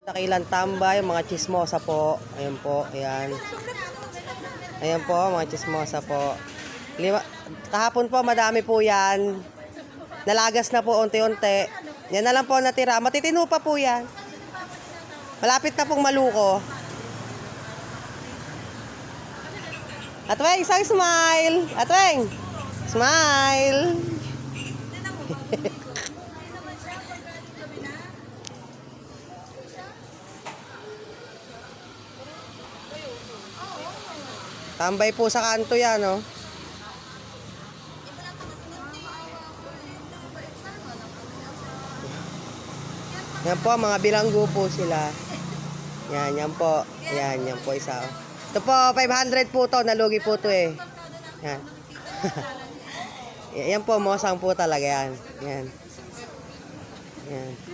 Dakilang tambay, mga chismosa po. Ayan po, ayan. Ayan po, mga chismosa po. Kahapon po, madami po yan. Nalagas na po unti-unti. Yan na lang po natira. Matitino pa po yan. Malapit na pong maluko. Atweng, isang smile. Atweng, smile. Tambay po sa kanto yan, oh. Yan po, mga bilanggo po sila. Yan, yan po. Yan, yan po isa. Oh. Ito po, 500 po to. Nalugi po to eh. Yan. Yan po, mosang po talaga yan. Yan. Yan.